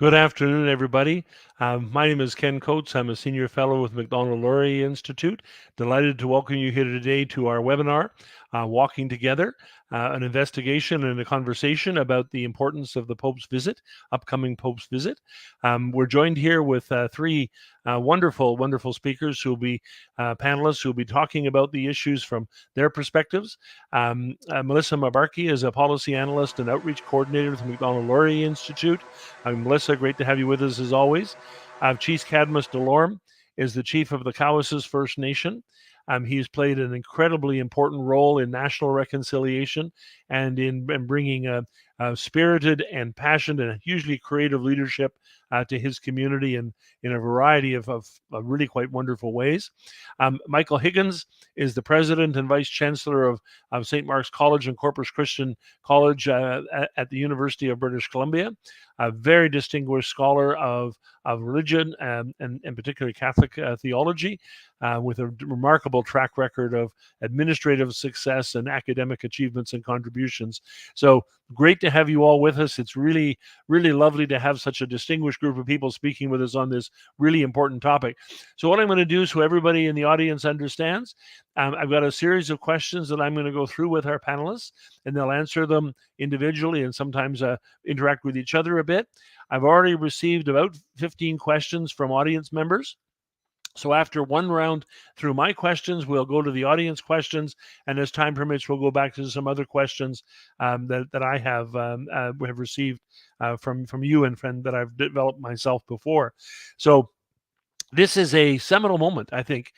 Good afternoon, everybody. My name is Ken Coates. I'm a senior fellow with Macdonald-Laurier Institute. Delighted to welcome you here today to our webinar, Walking Together, an investigation and a conversation about the importance of the Pope's visit, upcoming Pope's visit. We're joined here with three wonderful speakers who will be panelists who will be talking about the issues from their perspectives. Melissa Mbarki is a policy analyst and outreach coordinator with the Macdonald-Laurier Institute. Melissa, great to have you with us as always. Chief Cadmus Delorme is the chief of the Cowessess First Nation. He's played an incredibly important role in national reconciliation and in bringing a spirited and passionate and hugely creative leadership to his community in a variety of really quite wonderful ways. Michael Higgins is the president and vice-chancellor of St. Mark's College and Corpus Christian College at the University of British Columbia, a very distinguished scholar of religion and particularly Catholic theology, with a remarkable track record of administrative success and academic achievements and contributions. So great to have you all with us. It's really lovely to have such a distinguished group of people speaking with us on this really important topic. So what I'm going to do, so everybody in the audience understands, I've got a series of questions that I'm going to go through with our panelists, and they'll answer them individually and sometimes interact with each other a bit. I've already received about 15 questions from audience members. So after one round through my questions, we'll go to the audience questions, and as time permits, we'll go back to some other questions that I have received from you and that I've developed myself before. So this is a seminal moment, I think,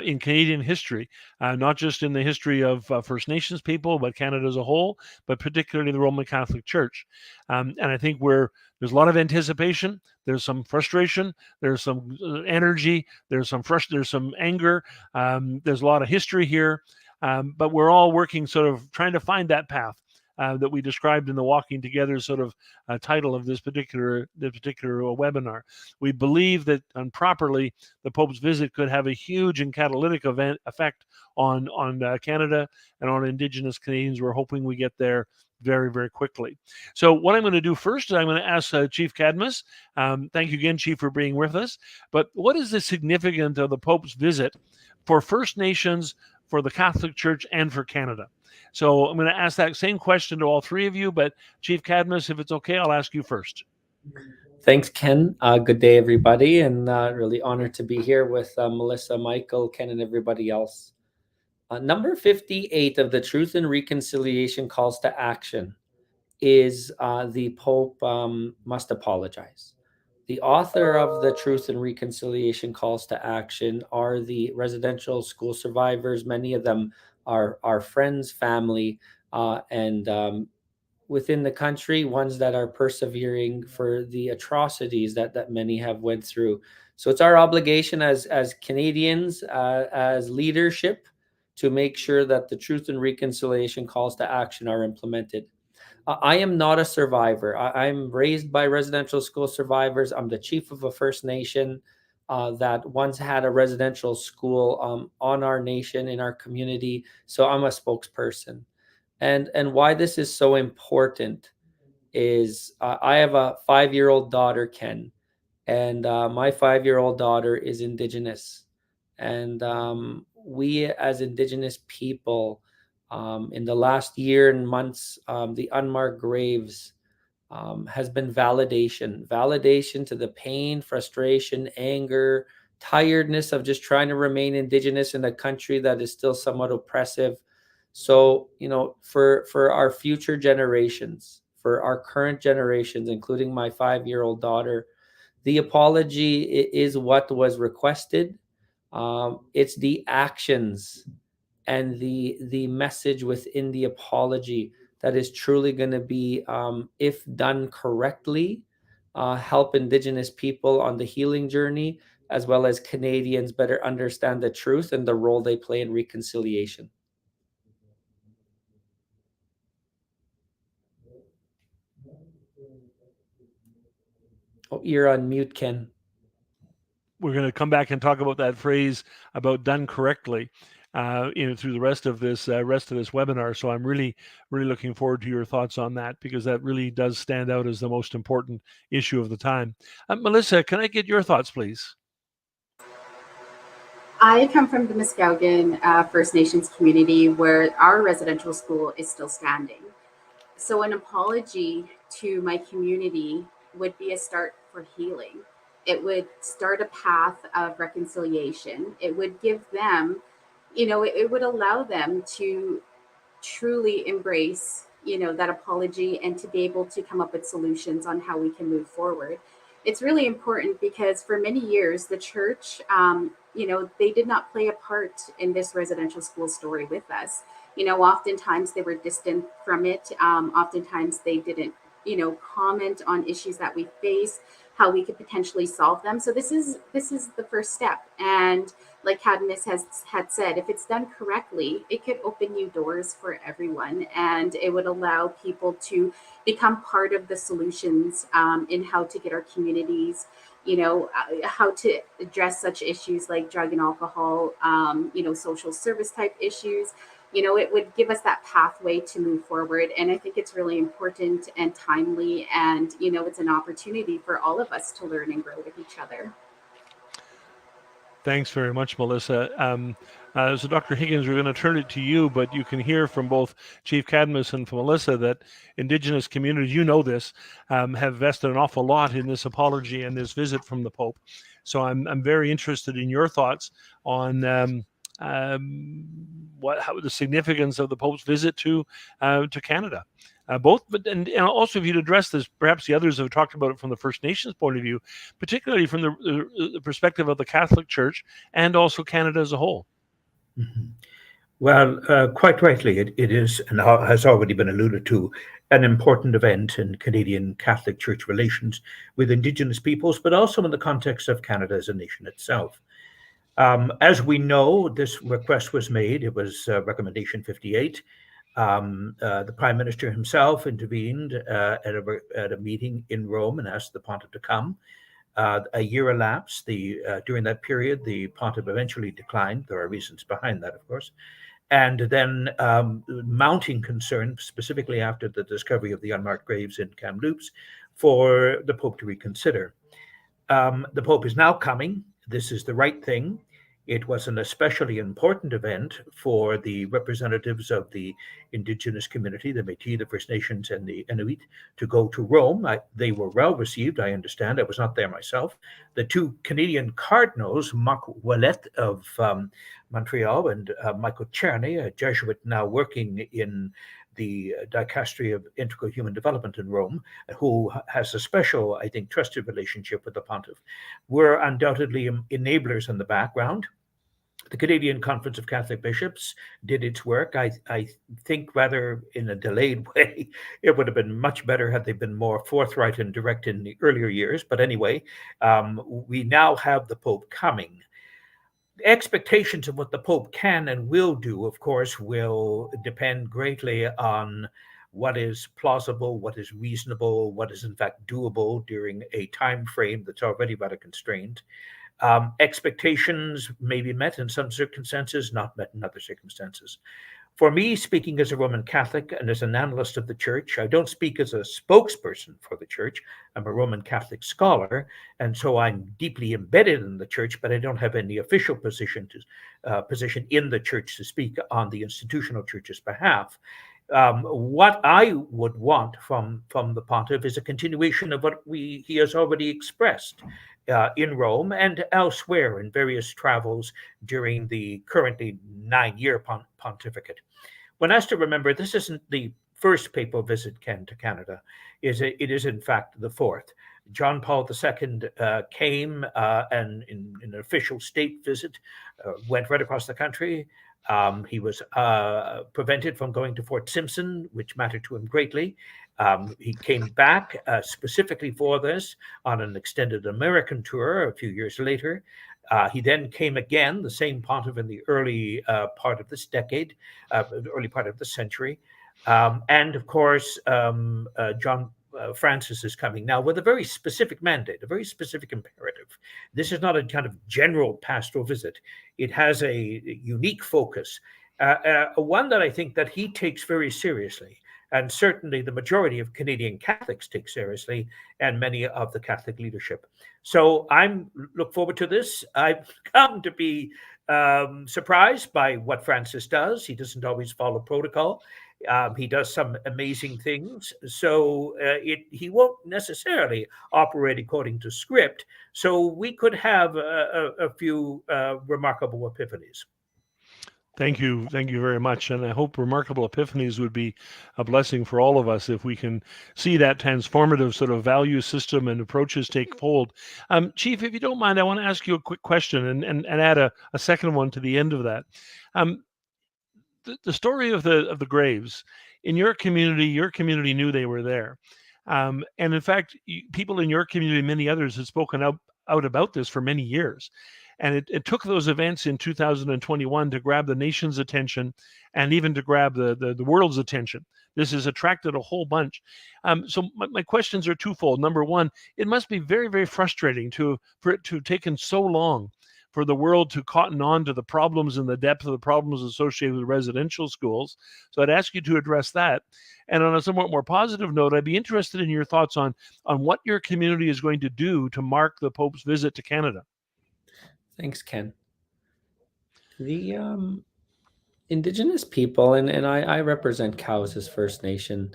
in Canadian history, not just in the history of First Nations people, but Canada as a whole, but particularly the Roman Catholic Church. And I think there's a lot of anticipation. There's some frustration. There's some energy. There's some anger. There's a lot of history here. But we're all working sort of trying to find that path that we described in the Walking Together sort of title of this particular webinar. We believe that improperly the Pope's visit could have a huge and catalytic effect on Canada and on Indigenous Canadians. We're hoping we get there very quickly. So what I'm going to do first is I'm going to ask Chief Cadmus. Thank you again, Chief, for being with us. But what is the significance of the Pope's visit for First Nations, for the Catholic Church, and for Canada? So I'm going to ask that same question to all three of you, but Chief Cadmus, if it's okay, I'll ask you first. Thanks, Ken. Good day, everybody, and really honored to be here with Melissa, Michael, Ken, and everybody else. Number 58 of the Truth and Reconciliation Calls to Action is the Pope must apologize. The author of the Truth and Reconciliation Calls to Action are the residential school survivors. Many of them are our friends, family, and within the country, ones that are persevering for the atrocities that many have went through. So it's our obligation as Canadians, as leadership, to make sure that the Truth and Reconciliation Calls to Action are implemented. I am not a survivor. I'm raised by residential school survivors. I'm the chief of a First Nation that once had a residential school on our nation, in our community. So I'm a spokesperson. And why this is so important is I have a 5-year-old daughter, Ken, and my 5-year-old daughter is Indigenous. And we as Indigenous people, in the last year and months, the unmarked graves has been validation to the pain, frustration, anger, tiredness of just trying to remain Indigenous in a country that is still somewhat oppressive. So, for our future generations, for our current generations, including my 5-year-old daughter, the apology is what was requested. It's the actions and the message within the apology that is truly going to be, if done correctly, help Indigenous people on the healing journey, as well as Canadians better understand the truth and the role they play in reconciliation. Oh, you're on mute, Ken. We're going to come back and talk about that phrase about done correctly. through the rest of this webinar. So I'm really looking forward to your thoughts on that, because that really does stand out as the most important issue of the time. Melissa, can I get your thoughts, please? I come from the Muskowgan First Nations community, where our residential school is still standing. So an apology to my community would be a start for healing. It would start a path of reconciliation. It would give them, it would allow them to truly embrace, that apology, and to be able to come up with solutions on how we can move forward. It's really important because for many years the church, they did not play a part in this residential school story with us. Oftentimes they were distant from it. Oftentimes they didn't, comment on issues that we face, how we could potentially solve them. So this is the first step. And like Cadmus had said, if it's done correctly, it could open new doors for everyone, and it would allow people to become part of the solutions in how to get our communities, how to address such issues like drug and alcohol, social service type issues. It would give us that pathway to move forward. And I think it's really important and timely. And, it's an opportunity for all of us to learn and grow with each other. Thanks very much, Melissa. So Dr. Higgins, we're going to turn it to you, but you can hear from both Chief Cadmus and from Melissa that Indigenous communities, this, have vested an awful lot in this apology and this visit from the Pope. So I'm very interested in your thoughts on how the significance of the Pope's visit to Canada. Both, but and also if you'd address this, perhaps the others have talked about it from the First Nations point of view, particularly from the perspective of the Catholic Church and also Canada as a whole. Mm-hmm. Well, quite rightly, it is, and has already been alluded to, an important event in Canadian Catholic Church relations with Indigenous peoples, but also in the context of Canada as a nation itself. As we know, this request was made. It was Recommendation 58. The Prime Minister himself intervened at a meeting in Rome and asked the Pontiff to come. A year elapsed. During that period, the Pontiff eventually declined. There are reasons behind that, of course. And then mounting concern, specifically after the discovery of the unmarked graves in Kamloops, for the Pope to reconsider. The Pope is now coming. This is the right thing. It was an especially important event for the representatives of the Indigenous community, the Métis, the First Nations, and the Inuit, to go to Rome. They were well received, I understand. I was not there myself. The two Canadian cardinals, Marc Ouellet of Montreal and Michael Czerny, a Jesuit now working in the Dicastery of Integral Human Development in Rome, who has a special, I think, trusted relationship with the Pontiff, were undoubtedly enablers in the background. The Canadian Conference of Catholic Bishops did its work. I think rather in a delayed way. It would have been much better had they been more forthright and direct in the earlier years. But anyway, we now have the Pope coming. Expectations of what the Pope can and will do, of course, will depend greatly on what is plausible, what is reasonable, what is in fact doable during a time frame that's already rather constrained. Expectations may be met in some circumstances, not met in other circumstances. For me, speaking as a Roman Catholic and as an analyst of the Church, I don't speak as a spokesperson for the Church. I'm a Roman Catholic scholar, and so I'm deeply embedded in the Church, but I don't have any official position in the Church to speak on the institutional Church's behalf. What I would want from the Pontiff is a continuation of what he has already expressed in Rome and elsewhere in various travels during the currently 9-year pontificate. One has to remember this isn't the first papal visit to Canada. It is in fact the fourth. John Paul II came and in an official state visit, went right across the country. He was prevented from going to Fort Simpson, which mattered to him greatly. He came back specifically for this on an extended American tour a few years later. He then came again, the same pontiff in the early part of this decade, the early part of the century. And of course, John Francis is coming now with a very specific mandate, a very specific imperative. This is not a kind of general pastoral visit. It has a unique focus, one that I think that he takes very seriously, and certainly the majority of Canadian Catholics take seriously, and many of the Catholic leadership. So I'm look forward to this. I've come to be surprised by what Francis does. He doesn't always follow protocol. He does some amazing things. So he won't necessarily operate according to script. So we could have a few remarkable epiphanies. Thank you very much. And I hope remarkable epiphanies would be a blessing for all of us if we can see that transformative sort of value system and approaches take hold. Chief, if you don't mind, I want to ask you a quick question and add a second one to the end of that. The story of the graves in your community knew they were there. And in fact, people in your community, many others, have spoken out about this for many years. And it took those events in 2021 to grab the nation's attention and even to grab the world's attention. This has attracted a whole bunch. So my questions are twofold. Number one, it must be very, very frustrating for it to have taken so long for the world to cotton on to the problems and the depth of the problems associated with residential schools. So I'd ask you to address that. And on a somewhat more positive note, I'd be interested in your thoughts on what your community is going to do to mark the Pope's visit to Canada. Thanks, Ken. The Indigenous people, and I represent Cowessess First Nation,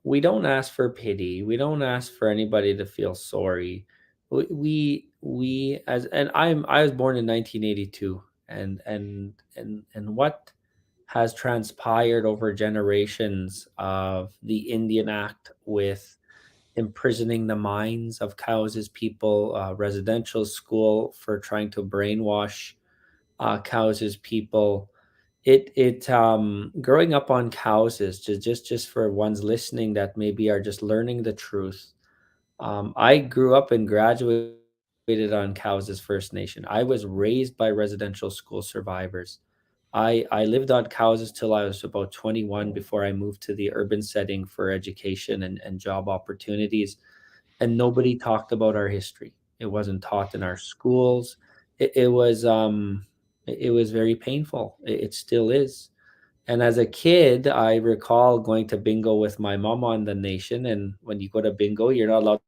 we don't ask for pity. We don't ask for anybody to feel sorry. We as and I was born in 1982, and what has transpired over generations of the Indian Act with imprisoning the minds of Cowessess people, residential school for trying to brainwash Cowessess people. It growing up on Cowessess, just for ones listening that maybe are just learning the truth. I grew up and graduated on Cowessess First Nation. I was raised by residential school survivors. I lived on Cowessess till I was about 21 before I moved to the urban setting for education and job opportunities. And nobody talked about our history. It wasn't taught in our schools. It was very painful. It still is. And as a kid, I recall going to bingo with my mom on the nation. And when you go to bingo, you're not allowed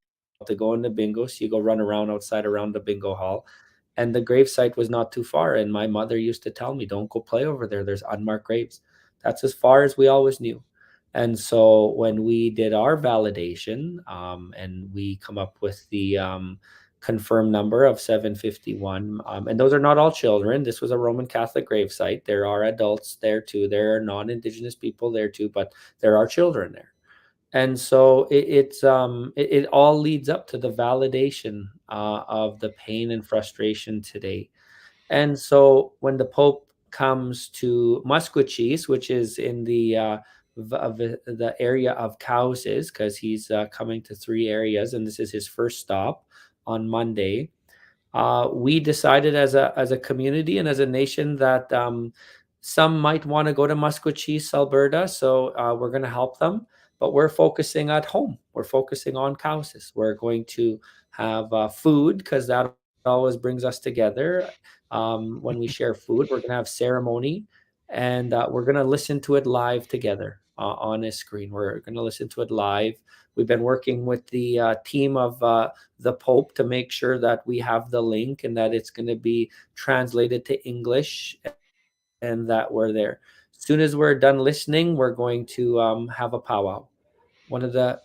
to go into bingo. So you go run around outside around the bingo hall. And the gravesite was not too far. And my mother used to tell me, don't go play over there. There's unmarked graves. That's as far as we always knew. And so when we did our validation, and we come up with the confirmed number of 751, and those are not all children. This was a Roman Catholic gravesite. There are adults there too. There are non-Indigenous people there too, but there are children there. And so it all leads up to the validation of the pain and frustration today. And so when the Pope comes to Musqueam, which is in the area of Cowessess, because he's coming to 3 areas, and this is his first stop on Monday, we decided as a community and as a nation that some might want to go to Musqueam, Alberta, so we're going to help them. But we're focusing at home. We're focusing on Cowessess. We're going to have food because that always brings us together. When we share food, we're going to have ceremony, and we're going to listen to it live together on a screen. We're going to listen to it live. We've been working with the team of the Pope to make sure that we have the link and that it's going to be translated to English and that we're there. As soon as we're done listening, we're going to have a powwow. One of the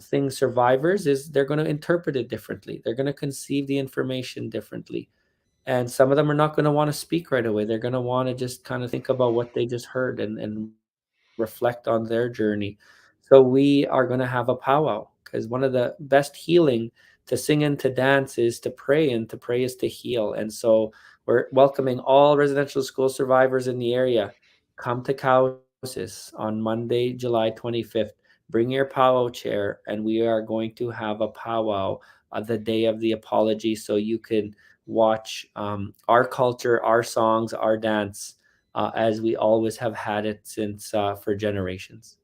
things survivors is they're going to interpret it differently. They're going to conceive the information differently. And some of them are not going to want to speak right away. They're going to want to just kind of think about what they just heard and reflect on their journey. So we are going to have a powwow because one of the best healing to sing and to dance is to pray, and to pray is to heal. And so we're welcoming all residential school survivors in the area. Come to Cowessess on Monday, July 25th. Bring your powwow chair, and we are going to have a powwow the day of the apology, so you can watch our culture, our songs, our dance, as we always have had it since for generations.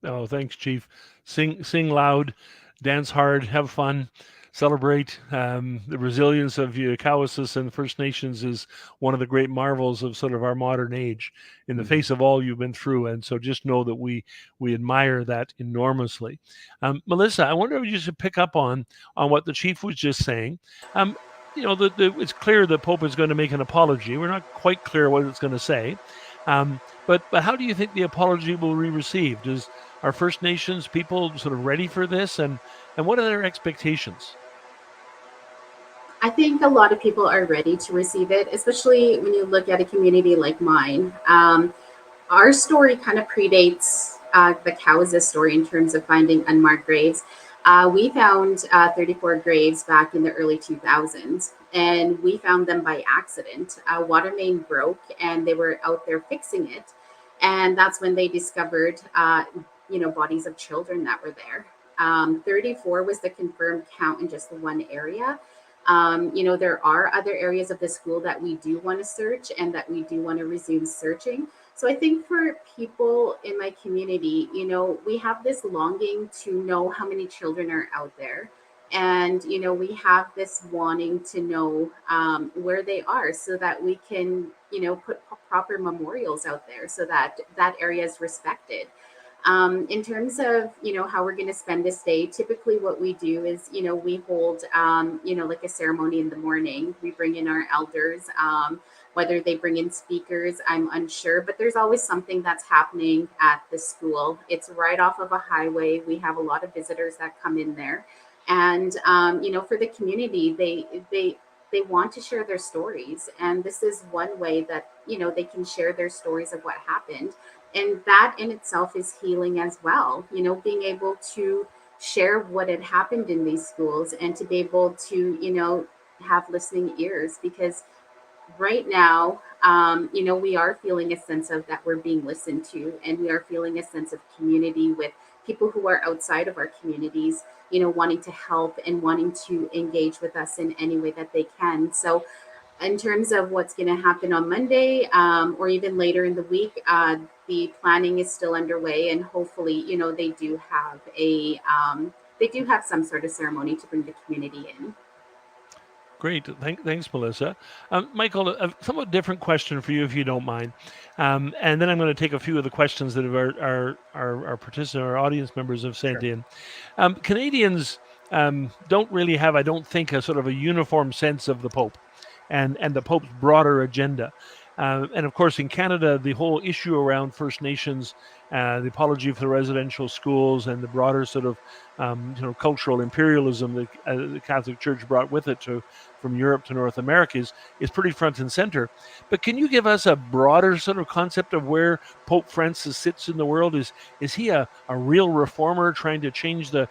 Oh, thanks, Chief. sing loud, dance hard, have fun, celebrate. The resilience of Cowessess and the First Nations is one of the great marvels of sort of our modern age in the face of all you've been through. And so just know that we admire that enormously. Melissa, I wonder if you should pick up on what the chief was just saying. It's clear the Pope is going to make an apology. We're not quite clear what it's going to say. But how do you think the apology will be received? Are First Nations people sort of ready for this? And what are their expectations? I think a lot of people are ready to receive it, especially when you look at a community like mine. Our story kind of predates the Cowessess story in terms of finding unmarked graves. We found 34 graves back in the early 2000s, and we found them by accident. A water main broke, and they were out there fixing it, and that's when they discovered, bodies of children that were there. 34 was the confirmed count in just the one area. There are other areas of the school that we do want to search and that we do want to resume searching. So I think for people in my community, we have this longing to know how many children are out there. And, we have this wanting to know where they are so that we can, put proper memorials out there so that that area is respected. In terms of, how we're going to spend this day, typically what we do is, we hold, like a ceremony in the morning. We bring in our elders, whether they bring in speakers, I'm unsure, but there's always something that's happening at the school. It's right off of a highway. We have a lot of visitors that come in there. And, for the community, they want to share their stories. And this is one way that, they can share their stories of what happened. And that in itself is healing as well, being able to share what had happened in these schools and to be able to, have listening ears, because right now, we are feeling a sense of that we're being listened to, and we are feeling a sense of community with people who are outside of our communities, wanting to help and wanting to engage with us in any way that they can. So in terms of what's going to happen on Monday, or even later in the week, the planning is still underway, and hopefully, they do have some sort of ceremony to bring the community in. Great. Thanks, Melissa. Michael, a somewhat different question for you, if you don't mind. And then I'm going to take a few of the questions that our participants, our audience members have sent in. Canadians don't really have, I don't think, a sort of a uniform sense of the Pope and the Pope's broader agenda. And of course, in Canada, the whole issue around First Nations, the apology for the residential schools, and the broader sort of cultural imperialism that the Catholic Church brought with it from Europe to North America is pretty front and center. But can you give us a broader sort of concept of where Pope Francis sits in the world? Is he a real reformer trying to change the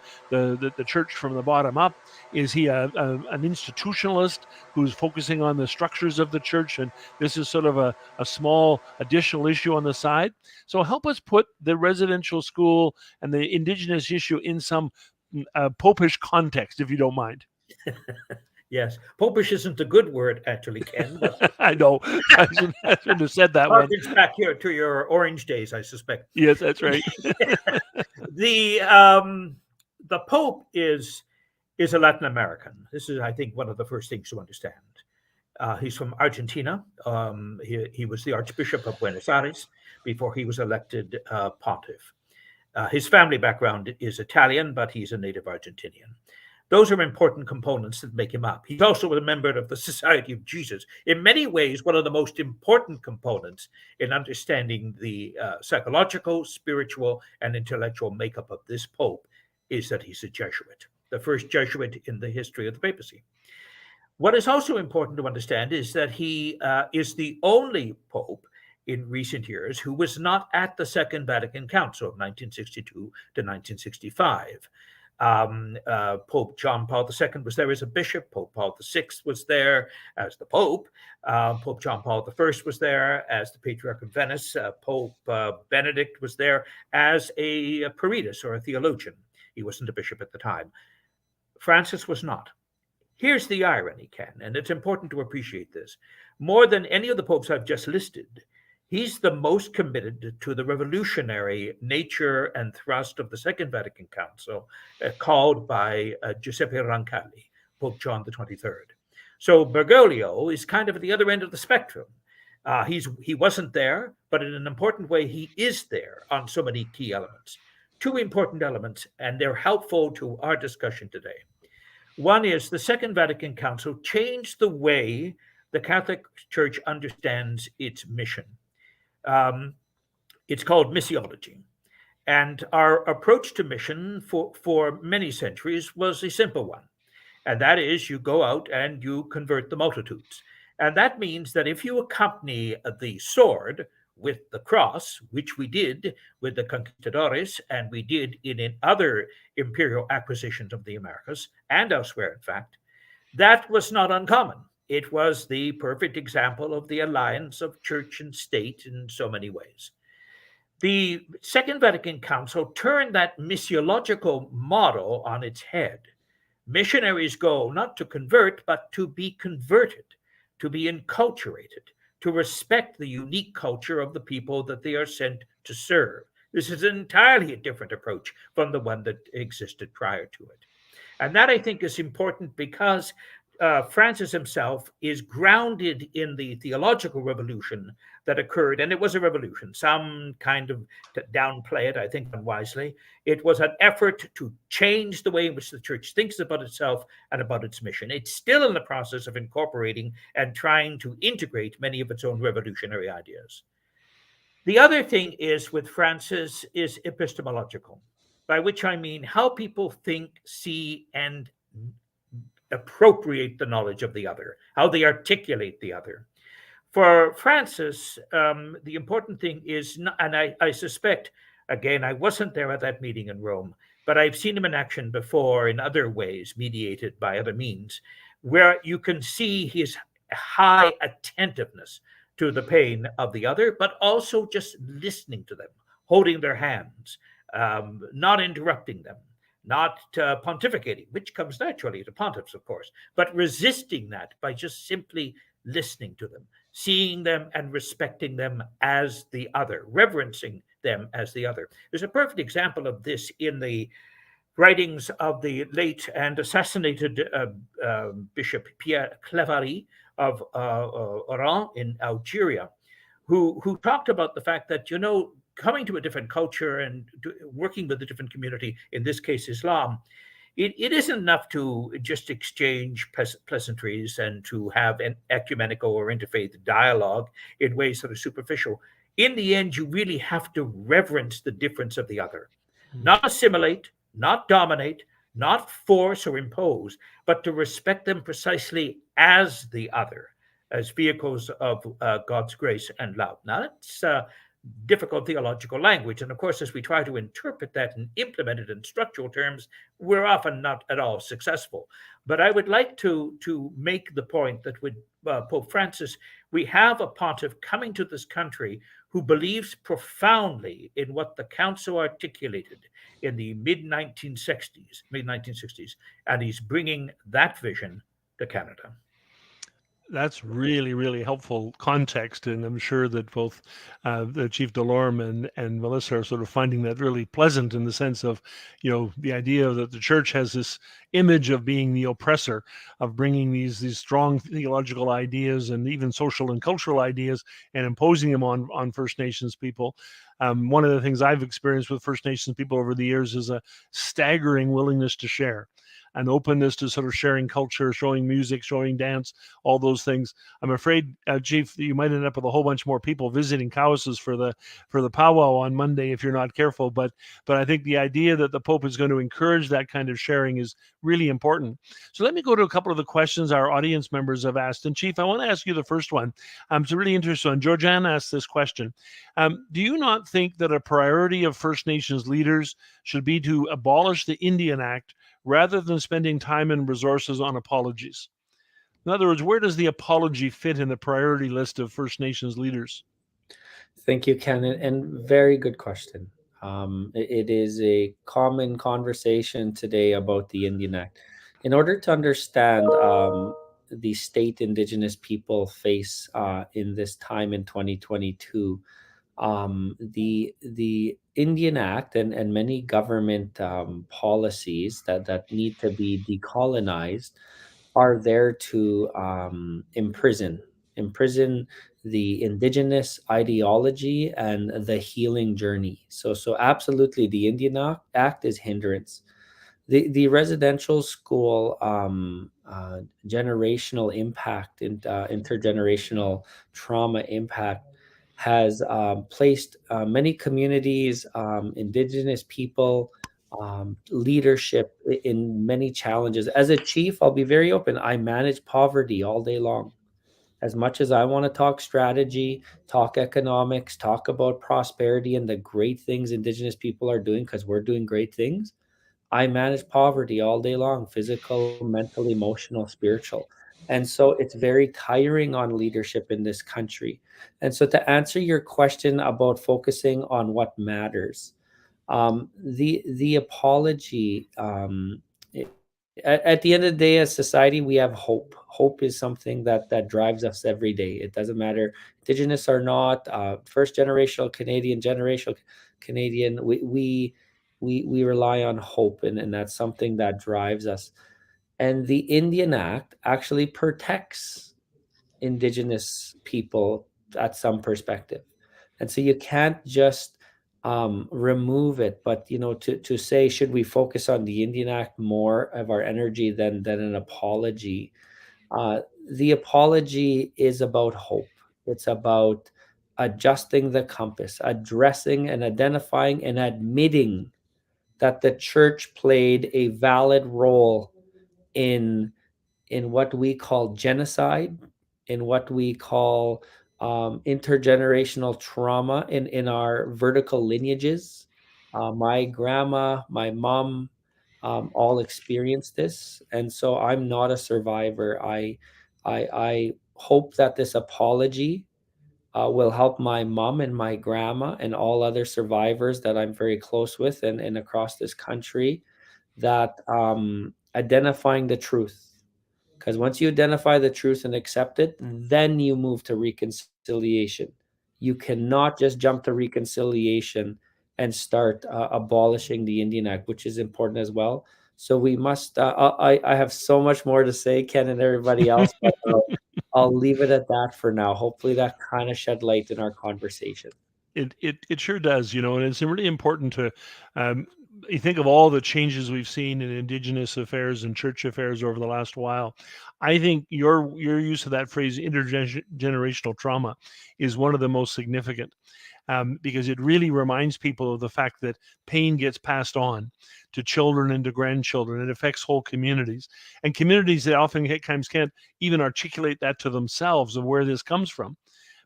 church from the bottom up? Is he an institutionalist who's focusing on the structures of the church, and this is sort of a small additional issue on the side? So help us put the residential school and the Indigenous issue in some popish context, if you don't mind. Yes, popish isn't a good word, actually, Ken. But I know. I shouldn't have said that one. It's back here to your orange days, I suspect. Yes, that's right. The Pope is a Latin American. This is, I think, one of the first things to understand. He's from Argentina. He was the Archbishop of Buenos Aires before he was elected pontiff. His family background is Italian, but he's a native Argentinian. Those are important components that make him up. He's also a member of the Society of Jesus. In many ways, one of the most important components in understanding the psychological, spiritual, and intellectual makeup of this Pope is that he's a Jesuit, the first Jesuit in the history of the papacy. What is also important to understand is that he is the only Pope in recent years who was not at the Second Vatican Council of 1962 to 1965. Pope John Paul II was there as a bishop. Pope Paul VI was there as the Pope. Pope John Paul I was there as the Patriarch of Venice. Pope Benedict was there as a peritus or a theologian. He wasn't a bishop at the time. Francis was not. Here's the irony, Ken, and it's important to appreciate this. More than any of the popes I've just listed, He's the most committed to the revolutionary nature and thrust of the Second Vatican Council, called by Giuseppe Roncalli, Pope John the 23rd. So Bergoglio is kind of at the other end of the spectrum. He wasn't there, but in an important way, he is there on so many key elements. Two important elements, and they're helpful to our discussion today. One is the Second Vatican Council changed the way the Catholic Church understands its mission. It's called missiology. And our approach to mission for many centuries was a simple one. And that is you go out and you convert the multitudes. And that means that if you accompany the sword with the cross, which we did with the conquistadores, and we did in other imperial acquisitions of the Americas and elsewhere, in fact, that was not uncommon. It was the perfect example of the alliance of church and state in so many ways. The Second Vatican Council turned that missiological model on its head. Missionaries go not to convert, but to be converted, to be enculturated, to respect the unique culture of the people that they are sent to serve. This is entirely a different approach from the one that existed prior to it. And that, I think, is important because Francis himself is grounded in the theological revolution that occurred, and it was a revolution. Some kind of downplay it, I think, unwisely. It was an effort to change the way in which the church thinks about itself and about its mission. It's still in the process of incorporating and trying to integrate many of its own revolutionary ideas. The other thing is with Francis is epistemological, by which I mean how people think, see, and appropriate the knowledge of the other, how they articulate the other. For Francis, the important thing is, and I suspect, again, I wasn't there at that meeting in Rome, but I've seen him in action before in other ways, mediated by other means, where you can see his high attentiveness to the pain of the other, but also just listening to them, holding their hands, not interrupting them, not pontificating, which comes naturally to pontiffs, of course, but resisting that by just simply listening to them, seeing them and respecting them as the other, reverencing them as the other. There's a perfect example of this in the writings of the late and assassinated Bishop Pierre Claverie of Oran in Algeria, who talked about the fact that, coming to a different culture and working with a different community, in this case Islam, it isn't enough to just exchange pleasantries and to have an ecumenical or interfaith dialogue in ways that are superficial. In the end, you really have to reverence the difference of the other, not assimilate, not dominate, not force or impose, but to respect them precisely as the other, as vehicles of God's grace and love. Now, that's difficult theological language. And of course, as we try to interpret that and implement it in structural terms, we're often not at all successful. But I would like to make the point that with Pope Francis, we have a pontiff coming to this country who believes profoundly in what the council articulated in the mid-1960s, and he's bringing that vision to Canada. That's really, really helpful context, and I'm sure that both the Chief Delorme and Melissa are sort of finding that really pleasant in the sense of, the idea that the church has this image of being the oppressor, of bringing these strong theological ideas and even social and cultural ideas and imposing them on First Nations people. One of the things I've experienced with First Nations people over the years is a staggering willingness to share, an openness to sort of sharing culture, showing music, showing dance, all those things. I'm afraid, Chief, you might end up with a whole bunch more people visiting Cowessess for the powwow on Monday if you're not careful. But I think the idea that the Pope is going to encourage that kind of sharing is really important. So let me go to a couple of the questions our audience members have asked. And Chief, I want to ask you the first one. It's a really interesting one. Georgianne asked this question. Do you not think that a priority of First Nations leaders should be to abolish the Indian Act rather than spending time and resources on apologies? In other words, where does the apology fit in the priority list of First Nations leaders? Thank you, Ken, and very good question. It is a common conversation today about the Indian Act. In order to understand the state Indigenous people face in this time in 2022. The Indian Act and many government policies that need to be decolonized are there to imprison the Indigenous ideology and the healing journey. So absolutely, the Indian Act is hindrance. The residential school generational impact and intergenerational trauma impact has placed many communities, Indigenous people, leadership in many challenges. As a chief, I'll be very open. I manage poverty all day long. As much as I want to talk strategy, talk economics, talk about prosperity and the great things Indigenous people are doing, because we're doing great things, I manage poverty all day long, physical, mental, emotional, spiritual. And so it's very tiring on leadership in this country. And so to answer your question about focusing on what matters, the apology, at the end of the day, as society, we have hope. Hope is something that drives us every day. It doesn't matter Indigenous or not, first generational Canadian, generational Canadian. We rely on hope, and that's something that drives us. And the Indian Act actually protects Indigenous people at some perspective. And so you can't just remove it, but to say, should we focus on the Indian Act more of our energy than an apology? Uh, the apology is about hope. It's about adjusting the compass, addressing and identifying and admitting that the church played a valid role in what we call genocide, in what we call intergenerational trauma in our vertical lineages. My grandma, my mom, all experienced this, and so I'm not a survivor. I hope that this apology will help my mom and my grandma and all other survivors that I'm very close with and across this country, that identifying the truth. Because once you identify the truth and accept it, then you move to reconciliation. You cannot just jump to reconciliation and start abolishing the Indian Act, which is important as well. So we must. I have so much more to say, Ken, and everybody else, but I'll leave it at that for now. Hopefully, that kind of shed light in our conversation. It sure does, and it's really important to you think of all the changes we've seen in Indigenous affairs and church affairs over the last while. I think your use of that phrase, intergenerational trauma, is one of the most significant, because it really reminds people of the fact that pain gets passed on to children and to grandchildren. It affects whole communities, and communities that oftentimes can't even articulate that to themselves of where this comes from,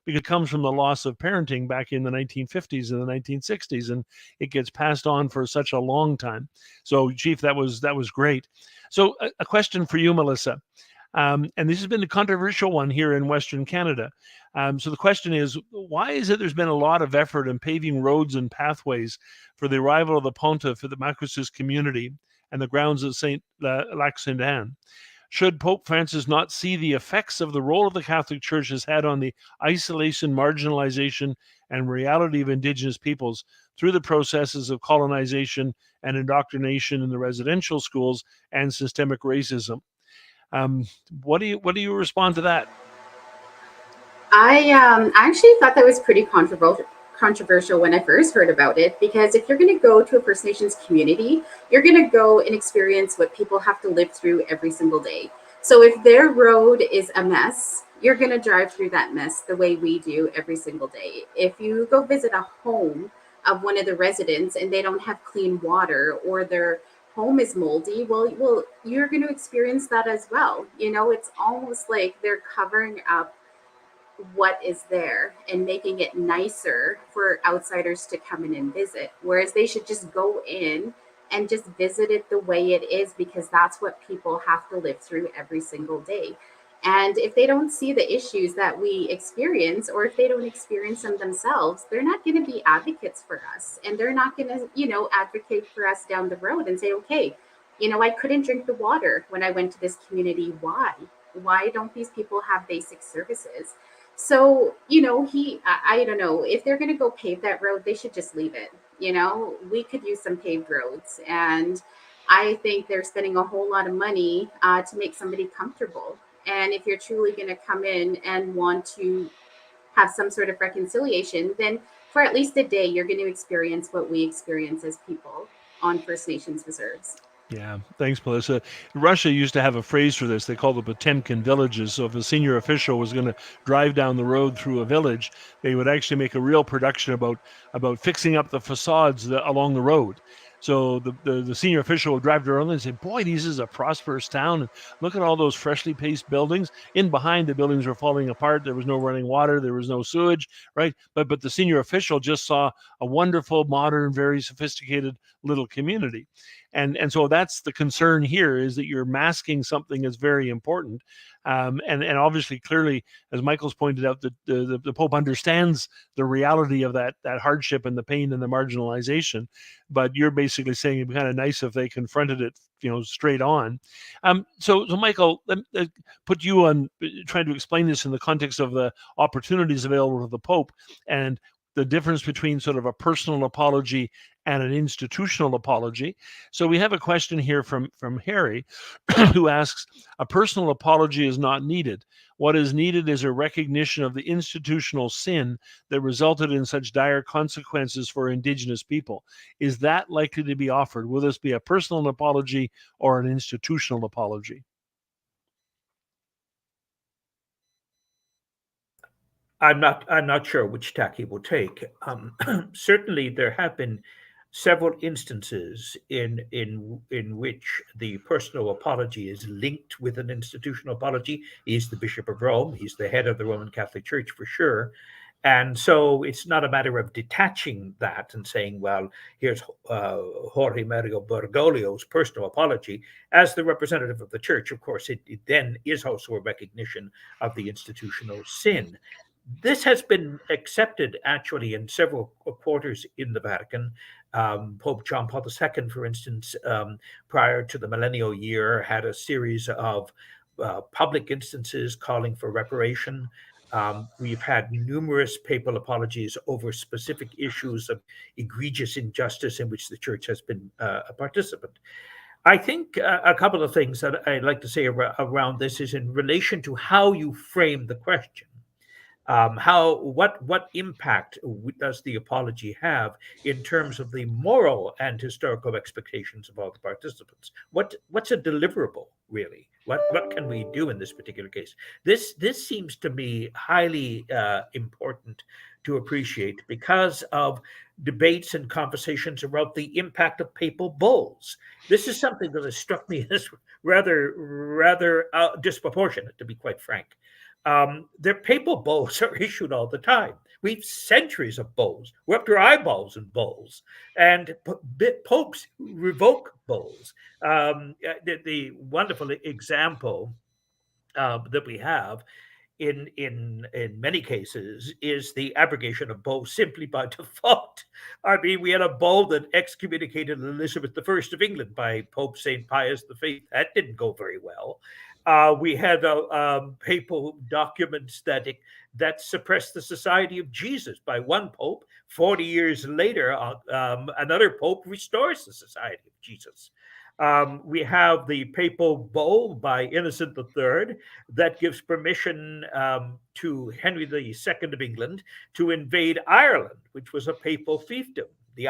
because it comes from the loss of parenting back in the 1950s and the 1960s, and it gets passed on for such a long time. So, Chief, that was great. So, a question for you, Melissa, and this has been a controversial one here in Western Canada. So the question is, why is it there's been a lot of effort in paving roads and pathways for the arrival of the Pontiff for the Cowessess community and the grounds of Saint Lac Saint Anne? Should Pope Francis not see the effects of the role of the Catholic Church has had on the isolation, marginalization, and reality of Indigenous peoples through the processes of colonization and indoctrination in the residential schools and systemic racism? What do you respond to that? I actually thought that was pretty controversial when I first heard about it, because if you're going to go to a First Nations community, you're going to go and experience what people have to live through every single day. So if their road is a mess, you're going to drive through that mess the way we do every single day. If you go visit a home of one of the residents and they don't have clean water, or their home is moldy, well, you're going to experience that as well. It's almost like they're covering up what is there and making it nicer for outsiders to come in and visit, whereas they should just go in and just visit it the way it is, because that's what people have to live through every single day. And if they don't see the issues that we experience, or if they don't experience them themselves, they're not going to be advocates for us, and they're not going to advocate for us down the road and say, okay, I couldn't drink the water when I went to this community. Why? Why don't these people have basic services? So, you know, I don't know, if they're going to go pave that road, they should just leave it. You know, we could use some paved roads. And I think they're spending a whole lot of money to make somebody comfortable. And if you're truly going to come in and want to have some sort of reconciliation, then for at least a day, you're going to experience what we experience as people on First Nations reserves. Yeah, thanks, Melissa. Russia used to have a phrase for this. They called it Potemkin villages. So if a senior official was going to drive down the road through a village, they would actually make a real production about fixing up the facades along the road. So the senior official would drive around and say, "Boy, this is a prosperous town. And look at all those freshly paced buildings. In behind, the buildings were falling apart. There was no running water. There was no sewage, right? But the senior official just saw a wonderful, modern, very sophisticated little community." And so that's the concern here, is that you're masking something that's very important. And obviously, clearly, as Michael's pointed out, that the Pope understands the reality of that hardship and the pain and the marginalization. But you're basically saying it'd be kind of nice if they confronted it, straight on. So Michael, let me put you on trying to explain this in the context of the opportunities available to the Pope and the difference between sort of a personal apology and an institutional apology. So we have a question here from Harry, who asks, a personal apology is not needed. What is needed is a recognition of the institutional sin that resulted in such dire consequences for Indigenous people. Is that likely to be offered? Will this be a personal apology or an institutional apology? I'm not sure which tack he will take. Certainly, there have been several instances in which the personal apology is linked with an institutional apology. He's the Bishop of Rome. He's the head of the Roman Catholic Church for sure. And so it's not a matter of detaching that and saying, well, here's Jorge Mario Bergoglio's personal apology. As the representative of the church, of course, it then is also a recognition of the institutional sin. This has been accepted actually in several quarters in the Vatican. Pope John Paul II, for instance, prior to the millennial year, had a series of public instances calling for reparation. We've had numerous papal apologies over specific issues of egregious injustice in which the church has been a participant. I think a couple of things that I'd like to say around this is in relation to how you frame the question. What impact does the apology have in terms of the moral and historical expectations of all the participants? What's a deliverable, really? What can we do in this particular case? This seems to me highly important to appreciate because of debates and conversations about the impact of papal bulls. This is something that has struck me as rather disproportionate, to be quite frank. Their papal bulls are issued all the time. We've centuries of bulls. We're up to our eyeballs in bulls. And popes revoke bulls. The wonderful example that we have in many cases is the abrogation of bulls simply by default. I mean, we had a bull that excommunicated Elizabeth I of England by Pope St. Pius V. That didn't go very well. We had papal documents that suppressed the Society of Jesus by one pope. 40 years later, another pope restores the Society of Jesus. We have the papal bull by Innocent III that gives permission to Henry II of England to invade Ireland, which was a papal fiefdom. The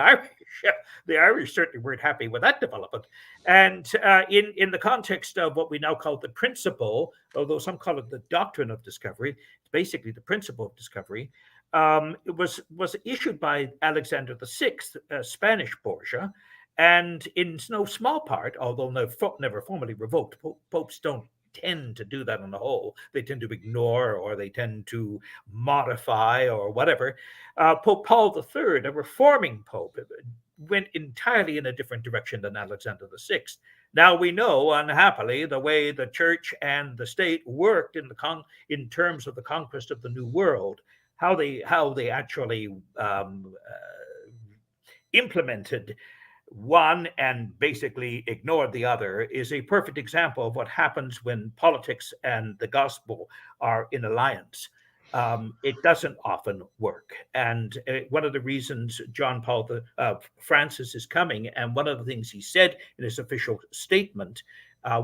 Irish certainly weren't happy with that development. And in the context of what we now call the principle, although some call it the doctrine of discovery, it's basically the principle of discovery. It was issued by Alexander VI, Spanish Borgia, and in no small part, although never formally revoked, popes don't tend to do that on the whole. They tend to ignore or they tend to modify or whatever. Pope Paul III, a reforming pope, went entirely in a different direction than Alexander VI. Now we know, unhappily, the way the church and the state worked in terms of the conquest of the New World, how they actually implemented one and basically ignored the other is a perfect example of what happens when politics and the gospel are in alliance. It doesn't often work. And one of the reasons Francis is coming, and one of the things he said in his official statement,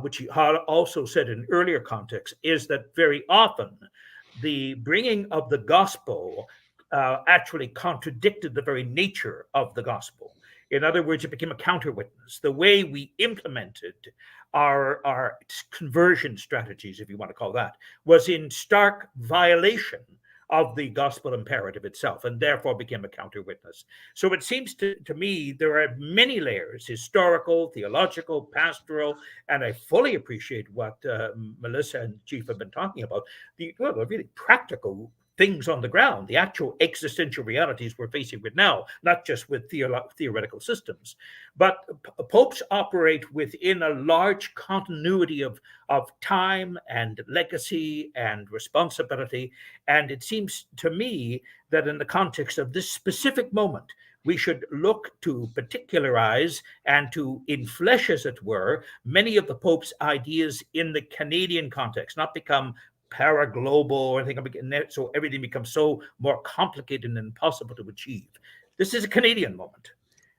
which he also said in earlier contexts, is that very often the bringing of the gospel actually contradicted the very nature of the gospel. In other words, it became a counter witness. The way we implemented our conversion strategies, if you want to call that, was in stark violation of the gospel imperative itself, and therefore became a counter witness. So it seems to me there are many layers: historical, theological, pastoral, and I fully appreciate what Melissa and Chief have been talking about, the really practical things on the ground, the actual existential realities we're facing with now, not just with theoretical systems. But popes operate within a large continuity of time and legacy and responsibility. And it seems to me that in the context of this specific moment, we should look to particularize and to inflesh, as it were, many of the Pope's ideas in the Canadian context, not become para-global or anything, so everything becomes so more complicated and impossible to achieve. This is a Canadian moment.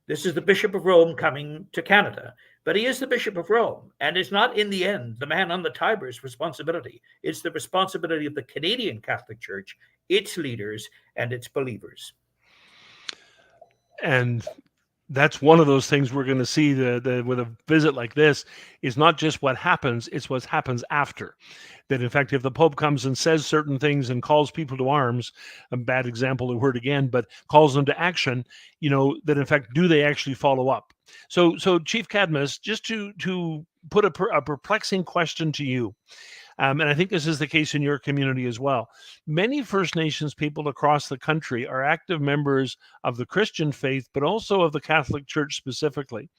This is the Bishop of Rome coming to Canada, but he is the Bishop of Rome, and it's not in the end the man on the Tiber's responsibility. It's the responsibility of the Canadian Catholic Church, its leaders, and its believers. And that's one of those things we're going to see with a visit like this, is not just what happens, it's what happens after. That in fact, if the Pope comes and says certain things and calls people to arms, a bad example of word again, but calls them to action, that in fact, do they actually follow up? So Chief Cadmus, just to put a perplexing question to you, and I think this is the case in your community as well. Many First Nations people across the country are active members of the Christian faith, but also of the Catholic Church specifically.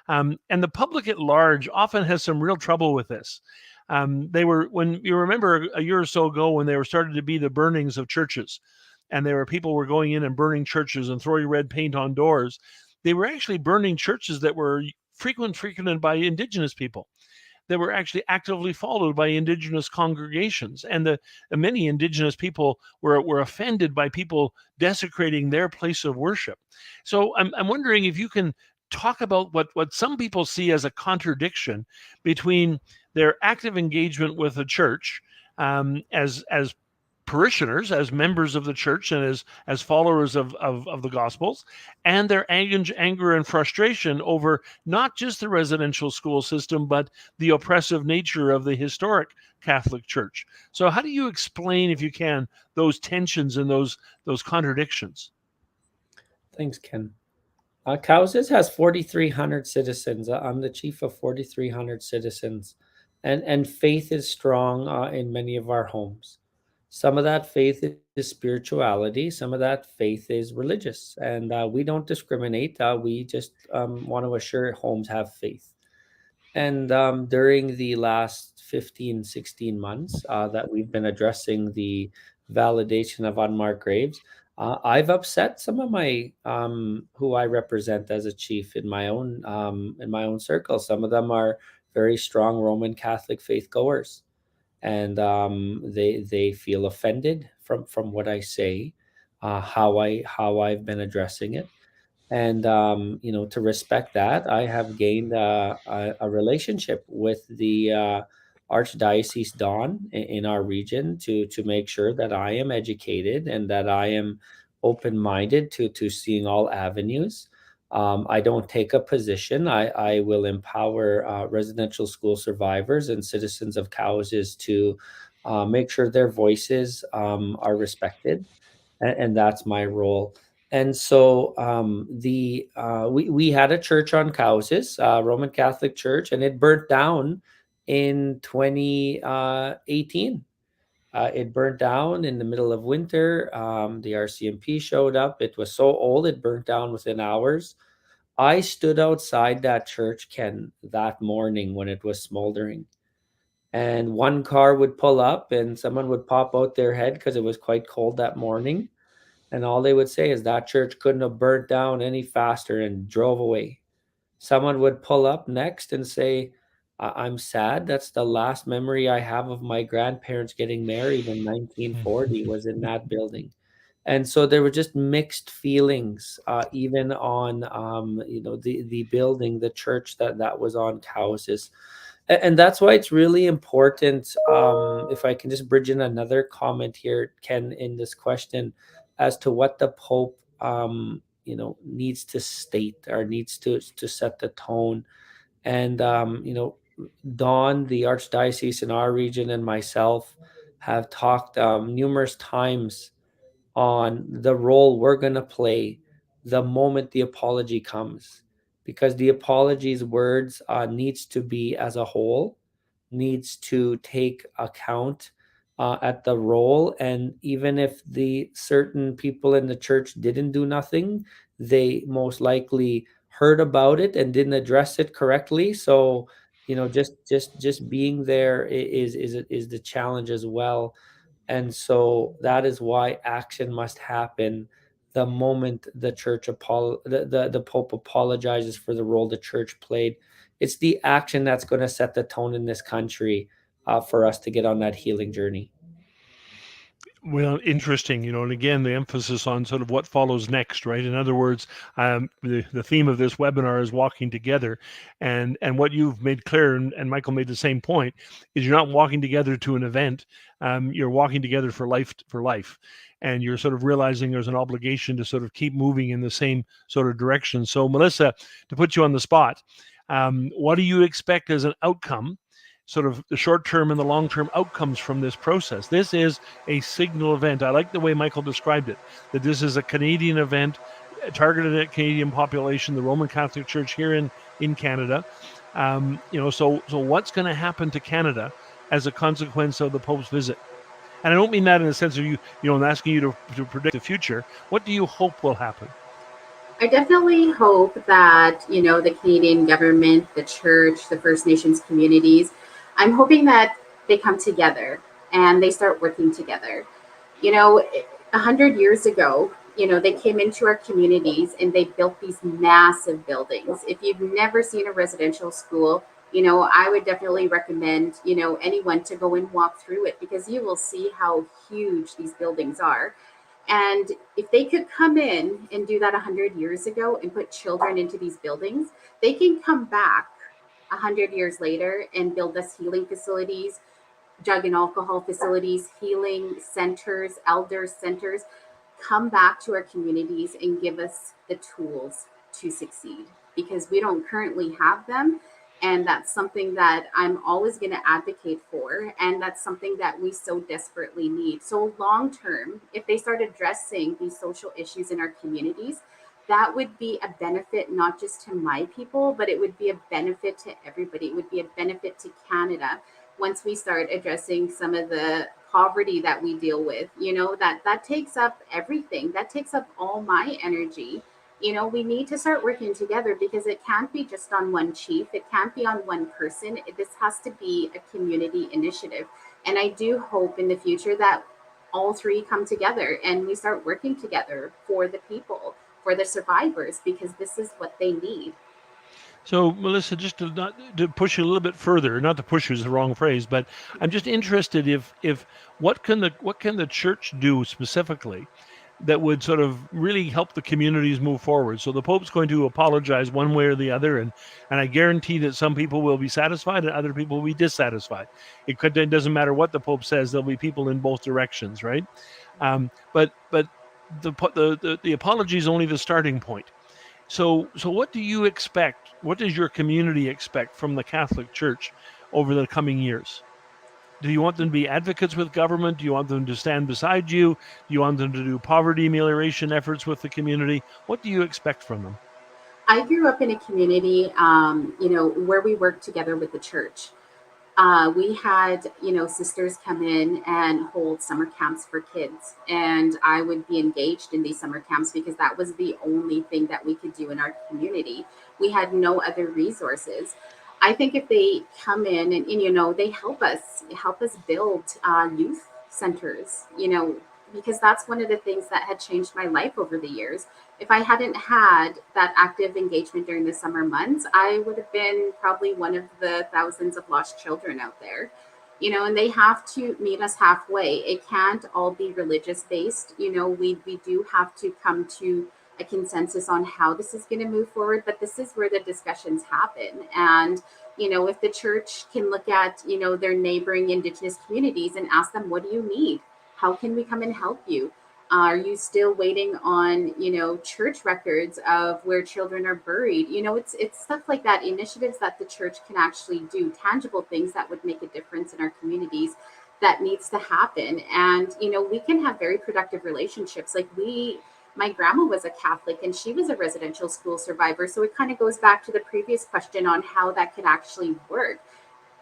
And the public at large often has some real trouble with this. When you remember a year or so ago, when there were started to be the burnings of churches, and people were going in and burning churches and throwing red paint on doors, they were actually burning churches that were frequented by Indigenous people, that were actually actively followed by Indigenous congregations. And many Indigenous people were offended by people desecrating their place of worship. So I'm wondering if you can talk about what some people see as a contradiction between their active engagement with the church as parishioners, as members of the church, and as followers of the Gospels, and their anger and frustration over not just the residential school system, but the oppressive nature of the historic Catholic Church. So how do you explain, if you can, those tensions and those contradictions? Thanks, Ken. Cowessess has 4,300 citizens. I'm the chief of 4,300 citizens, and faith is strong in many of our homes. Some of that faith is spirituality. Some of that faith is religious. And we don't discriminate. We just want to assure homes have faith. And during the last 15, 16 months that we've been addressing the validation of unmarked graves, I've upset some of my who I represent as a chief in my own circle. Some of them are very strong Roman Catholic faith goers, and they feel offended from what I say, how I've been addressing it, and to respect that, I have gained a relationship with the Archdiocese Don in our region to make sure that I am educated and that I am open-minded to seeing all avenues. I don't take a position. I will empower residential school survivors and citizens of Cowessess to make sure their voices are respected, and that's my role. And so we had a church on Cowessess, Roman Catholic Church, and it burnt down in 2018. It burnt down in the middle of winter. The RCMP showed up. It was so old, it burnt down within hours. I stood outside that church, Ken, that morning when it was smoldering. And one car would pull up and someone would pop out their head because it was quite cold that morning. And all they would say is that church couldn't have burnt down any faster, and drove away. someone would pull up next and say, I'm sad. That's the last memory I have of my grandparents getting married in 1940 was in that building. And so there were just mixed feelings, even on the building, the church that was on Cowessess. And that's why it's really important. If I can just bridge in another comment here, Ken, in this question, as to what the Pope needs to state or needs to set the tone. And Don, the archdiocese in our region, and myself have talked numerous times on the role we're going to play the moment the apology comes, because the apology's words needs to be as a whole, needs to take account at the role. And even if the certain people in the church didn't do nothing, they most likely heard about it and didn't address it correctly. So just being there is the challenge as well. And so that is why action must happen the moment the the Pope apologizes for the role the church played. It's the action that's going to set the tone in this country for us to get on that healing journey. Well, interesting, and again, the emphasis on sort of what follows next, right? In other words, the theme of this webinar is walking together, and what you've made clear, and Michael made the same point, is you're not walking together to an event, you're walking together for life, and you're sort of realizing there's an obligation to sort of keep moving in the same sort of direction. So, Melissa, to put you on the spot, what do you expect as an outcome? Sort of the short-term and the long-term outcomes from this process. This is a signal event. I like the way Michael described it, that this is a Canadian event targeted at Canadian population, the Roman Catholic Church here in Canada. So what's going to happen to Canada as a consequence of the Pope's visit? And I don't mean that in the sense of I'm asking you to predict the future. What do you hope will happen? I definitely hope that, the Canadian government, the church, the First Nations communities, I'm hoping that they come together and they start working together. 100 years ago, they came into our communities and they built these massive buildings. If you've never seen a residential school, I would definitely recommend, anyone to go and walk through it, because you will see how huge these buildings are. And if they could come in and do that 100 years ago and put children into these buildings, they can come back 100 years later and build us healing facilities, drug and alcohol facilities, healing centers, elder centers, come back to our communities and give us the tools to succeed, because we don't currently have them. And that's something that I'm always going to advocate for. And that's something that we so desperately need. So long term, if they start addressing these social issues in our communities, that would be a benefit, not just to my people, but it would be a benefit to everybody. It would be a benefit to Canada once we start addressing some of the poverty that we deal with. That takes up everything. That takes up all my energy. We need to start working together, because it can't be just on one chief. It can't be on one person. This has to be a community initiative. And I do hope in the future that all three come together and we start working together for the people, for the survivors, because this is what they need. So, Melissa, just to push you a little bit further, not to push you is the wrong phrase, but I'm just interested if what can the church do specifically that would sort of really help the communities move forward? So the Pope's going to apologize one way or the other, and I guarantee that some people will be satisfied and other people will be dissatisfied. It doesn't matter what the Pope says; there'll be people in both directions, right? But the apology is only the starting point. So what do you expect? What does your community expect from the Catholic Church over the coming years? Do you want them to be advocates with government? Do you want them to stand beside you? Do you want them to do poverty amelioration efforts with the community? What do you expect from them? I grew up in a community, where we worked together with the church. We had, sisters come in and hold summer camps for kids. And I would be engaged in these summer camps because that was the only thing that we could do in our community. We had no other resources. I think if they come in and they help us build youth centers, because that's one of the things that had changed my life over the years. If I hadn't had that active engagement during the summer months, I would have been probably one of the thousands of lost children out there. And they have to meet us halfway. It can't all be religious based. We do have to come to a consensus on how this is going to move forward, but this is where the discussions happen. And if the church can look at their neighboring Indigenous communities and ask them, what do you need? How can we come and help you? Are you still waiting on church records of where children are buried? It's stuff like that, initiatives that the church can actually do, tangible things that would make a difference in our communities, that needs to happen. And we can have very productive relationships. Like my grandma was a Catholic and she was a residential school survivor, so it kind of goes back to the previous question on how that could actually work.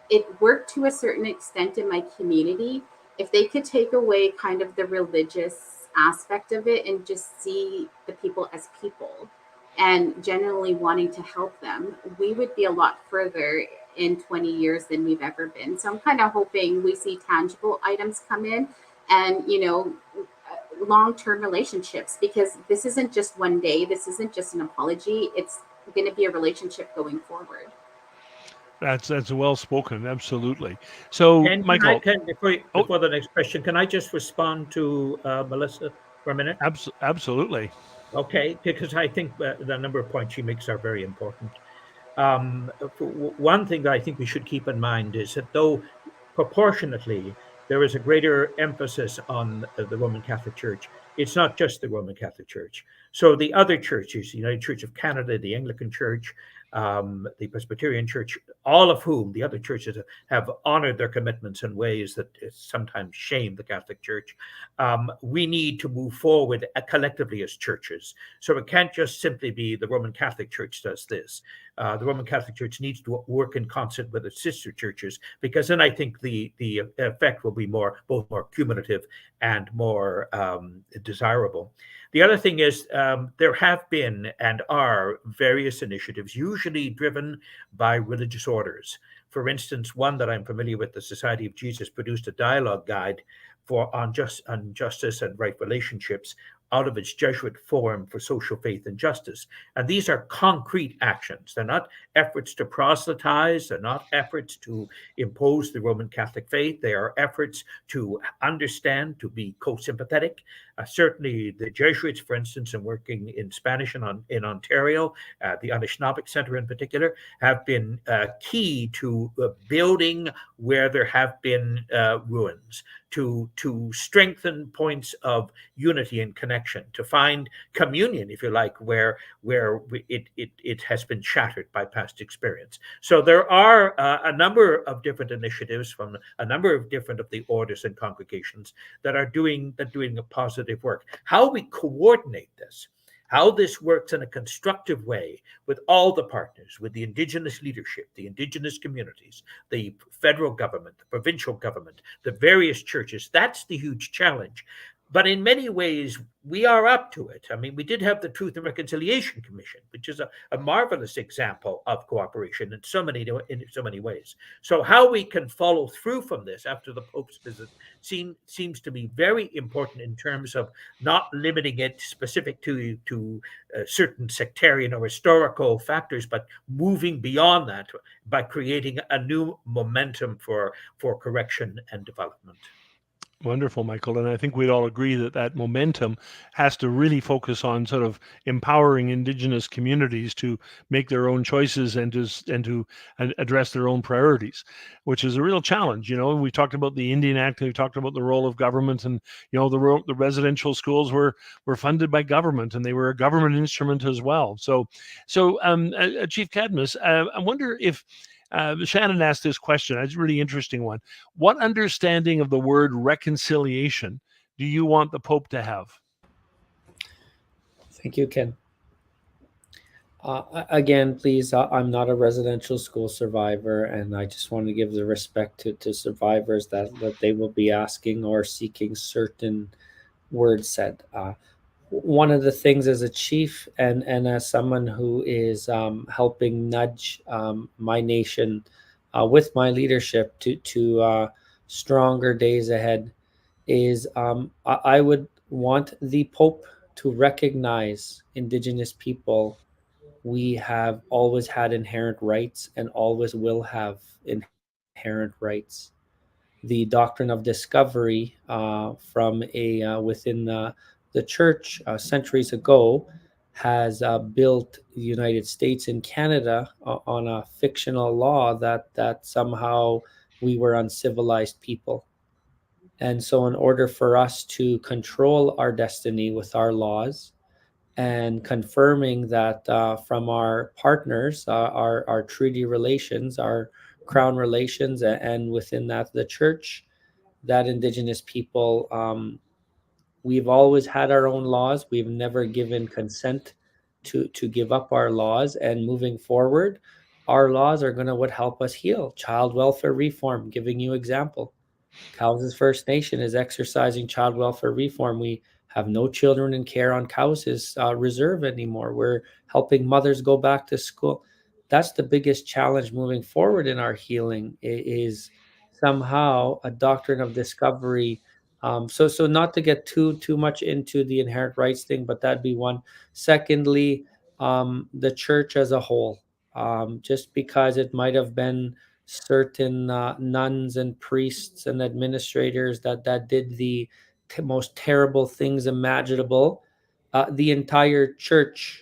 It worked to a certain extent in my community. If they could take away kind of the religious aspect of it and just see the people as people and generally wanting to help them, we would be a lot further in 20 years than we've ever been. So I'm kind of hoping we see tangible items come in and, long-term relationships, because this isn't just one day. This isn't just an apology. It's going to be a relationship going forward. That's well spoken. Absolutely. So, And Michael, before the next question, can I just respond to Melissa for a minute? Absolutely. Okay, because I think the number of points she makes are very important. One thing that I think we should keep in mind is that though proportionately there is a greater emphasis on the Roman Catholic Church, it's not just the Roman Catholic Church. So the other churches, the United Church of Canada, the Anglican Church, the Presbyterian Church, all of whom the other churches have honored their commitments in ways that sometimes shame the Catholic Church. We need to move forward collectively as churches. So it can't just simply be the Roman Catholic Church does this. The Roman Catholic Church needs to work in concert with its sister churches, because then I think the effect will be both more cumulative and more desirable. The other thing is there have been and are various initiatives, usually driven by religious orders. For instance, one that I'm familiar with, the Society of Jesus, produced a dialogue guide on justice and right relationships out of its Jesuit Forum for Social Faith and Justice. And these are concrete actions. They're not efforts to proselytize. They're not efforts to impose the Roman Catholic faith. They are efforts to understand, to be co-sympathetic. Certainly the Jesuits, for instance, in working in Spanish in Ontario, the Anishinaabe Center in particular, have been key to building where there have been ruins, to strengthen points of unity and connection, to find communion, if you like, where it has been shattered by past experience. So there are a number of different initiatives from a number of different of the orders and congregations that are doing a positive work. How we coordinate this, how this works in a constructive way with all the partners, with the Indigenous leadership, the Indigenous communities, the federal government, the provincial government, the various churches, that's the huge challenge. But in many ways, we are up to it. I mean, we did have the Truth and Reconciliation Commission, which is a marvelous example of cooperation in so many ways. So how we can follow through from this after the Pope's visit seems to be very important in terms of not limiting it specific to certain sectarian or historical factors, but moving beyond that by creating a new momentum for correction and development. Wonderful, Michael. And I think we'd all agree that momentum has to really focus on sort of empowering Indigenous communities to make their own choices and to address their own priorities, which is a real challenge. We talked about the Indian Act, and we talked about the role of government, and the residential schools were funded by government, and they were a government instrument as well. So Chief Cadmus, I wonder if Shannon asked this question. It's a really interesting one. What understanding of the word reconciliation do you want the Pope to have? Thank you, Ken. Again, please, I'm not a residential school survivor, and I just want to give the respect to survivors that they will be asking or seeking certain words said. One of the things as a chief and as someone who is helping nudge my nation with my leadership to stronger days ahead is I would want the Pope to recognize Indigenous people. We have always had inherent rights and always will have inherent rights. The doctrine of discovery from within the church centuries ago has built the United States and Canada on a fictional law that somehow we were uncivilized people. And so, in order for us to control our destiny with our laws, and confirming that from our partners, our treaty relations, our crown relations, and within that the church, that Indigenous people, we've always had our own laws. We've never given consent to give up our laws. And moving forward, our laws are going to what help us heal. Child welfare reform, giving you example. Cowessess First Nation is exercising child welfare reform. We have no children in care on Cowessess Reserve anymore. We're helping mothers go back to school. That's the biggest challenge moving forward in our healing is somehow a doctrine of discovery. So not to get too much into the inherent rights thing, but that'd be one. Secondly, the church as a whole, just because it might have been certain nuns and priests and administrators that did the most terrible things imaginable. The entire church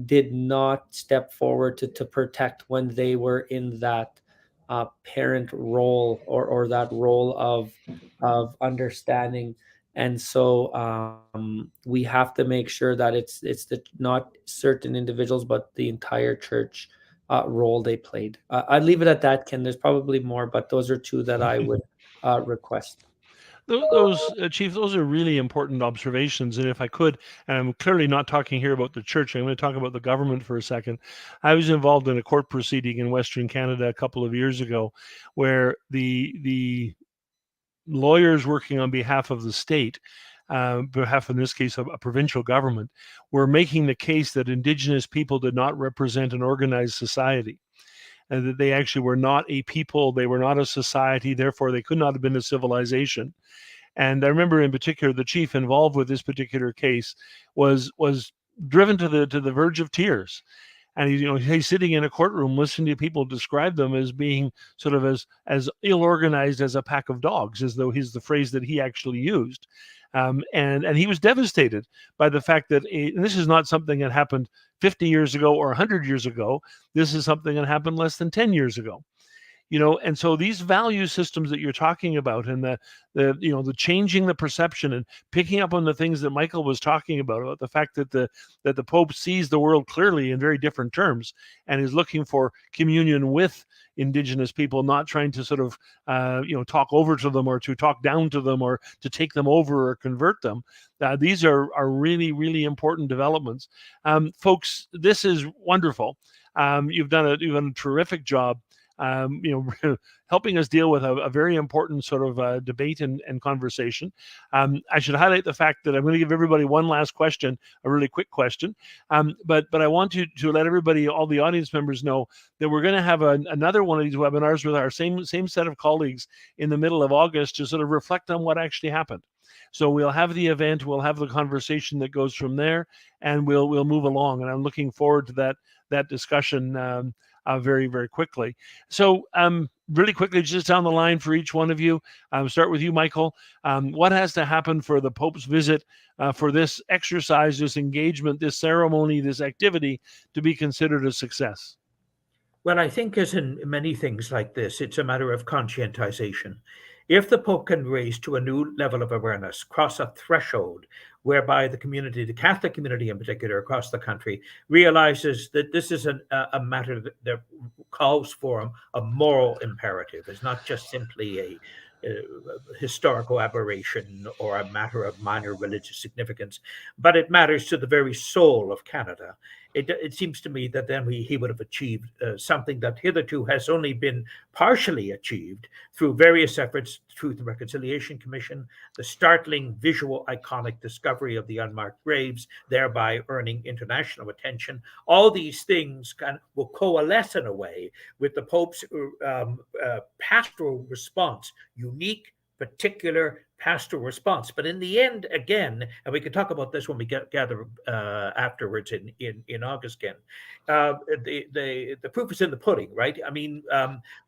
did not step forward to protect when they were in that parent role or that role of understanding. And so we have to make sure that it's not certain individuals, but the entire church role they played. I'd leave it at that, Ken. There's probably more, but those are two that I would request. Those Chief, those are really important observations. And if I could, and I'm clearly not talking here about the church, I'm going to talk about the government for a second. I was involved in a court proceeding in Western Canada a couple of years ago, where the lawyers working on behalf of the state, behalf in this case of a provincial government, were making the case that Indigenous people did not represent an organized society, and that they actually were not a people, they were not a society, therefore they could not have been a civilization. And I remember in particular the chief involved with this particular case was driven to the verge of tears. And he's sitting in a courtroom listening to people describe them as being sort of as ill organized as a pack of dogs, as though he's the phrase that he actually used. And he was devastated by the fact that and this is not something that happened 50 years ago or 100 years ago. This is something that happened less than 10 years ago. And so these value systems that you're talking about, and the changing the perception and picking up on the things that Michael was talking about the fact that the Pope sees the world clearly in very different terms and is looking for communion with Indigenous people, not trying to sort of talk over to them or to talk down to them or to take them over or convert them. These are really, really important developments. Folks, this is wonderful. You've done a terrific job helping us deal with a very important sort of debate and conversation. I should highlight the fact that I'm going to give everybody one last question, a really quick question. But I want to let everybody, all the audience members, know that we're going to have another one of these webinars with our same set of colleagues in the middle of August to sort of reflect on what actually happened. So we'll have the event, we'll have the conversation that goes from there, and we'll move along. And I'm looking forward to that discussion very, very quickly. So really quickly, just down the line for each one of you, start with you, Michael. What has to happen for the Pope's visit, for this exercise, this engagement, this ceremony, this activity to be considered a success? Well, I think as in many things like this, it's a matter of conscientization. If the Pope can raise to a new level of awareness, cross a threshold whereby the community, the Catholic community in particular across the country, realizes that this is a matter that calls for a moral imperative. It's not just simply a historical aberration or a matter of minor religious significance, but it matters to the very soul of Canada. It seems to me that then he would have achieved something that hitherto has only been partially achieved through various efforts, Truth and Reconciliation Commission, the startling visual iconic discovery of the unmarked graves, thereby earning international attention. All these things will coalesce in a way with the Pope's pastoral response, unique, particular pastoral response. But in the end, again, and we can talk about this when we gather afterwards in August, Ken, the proof is in the pudding, right? I mean,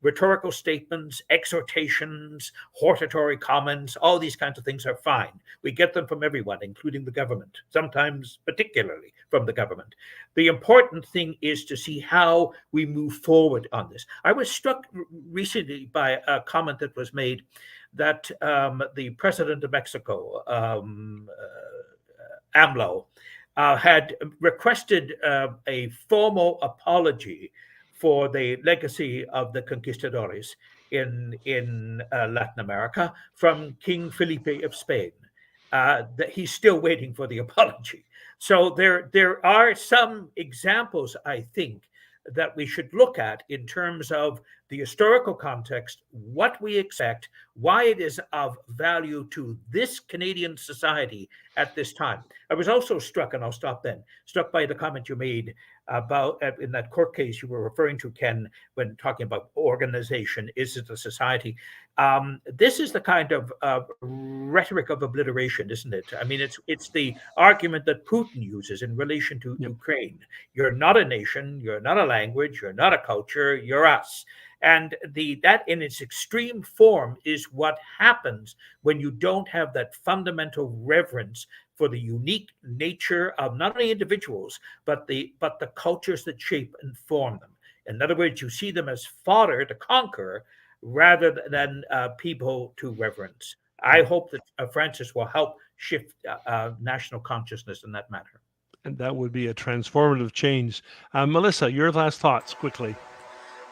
rhetorical statements, exhortations, hortatory comments, all these kinds of things are fine. We get them from everyone, including the government, sometimes particularly from the government. The important thing is to see how we move forward on this. I was struck recently by a comment that was made that the president of Mexico, AMLO, had requested a formal apology for the legacy of the conquistadores in Latin America from King Felipe of Spain. That he's still waiting for the apology. So there are some examples, I think, that we should look at in terms of the historical context, what we expect, why it is of value to this Canadian society at this time. I was also struck, and I'll stop then, struck by the comment you made about in that court case you were referring to, Ken, when talking about organization. Is it a society? This is the kind of rhetoric of obliteration, isn't it? I mean, it's the argument that Putin uses in relation to Ukraine. You're not a nation, you're not a language, you're not a culture, you're us. And that in its extreme form is what happens when you don't have that fundamental reverence for the unique nature of not only individuals, but the cultures that shape and form them. In other words, you see them as fodder to conquer rather than people to reverence. I hope that Francis will help shift national consciousness in that matter. And that would be a transformative change. Melissa, your last thoughts quickly.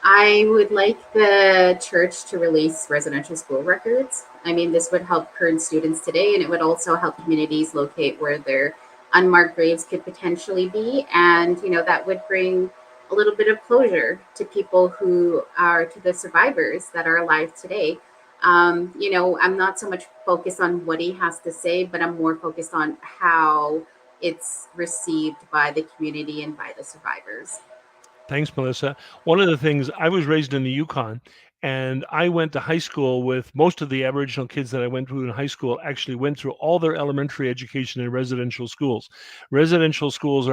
I would like the church to release residential school records. I mean, this would help current students today, and it would also help communities locate where their unmarked graves could potentially be. And, that would bring a little bit of closure to people to the survivors that are alive today. I'm not so much focused on what he has to say, but I'm more focused on how it's received by the community and by the survivors. Thanks, Melissa. One of the things, I was raised in the Yukon, and I went to high school with most of the Aboriginal kids that I went through in high school actually went through all their elementary education in residential schools. Residential schools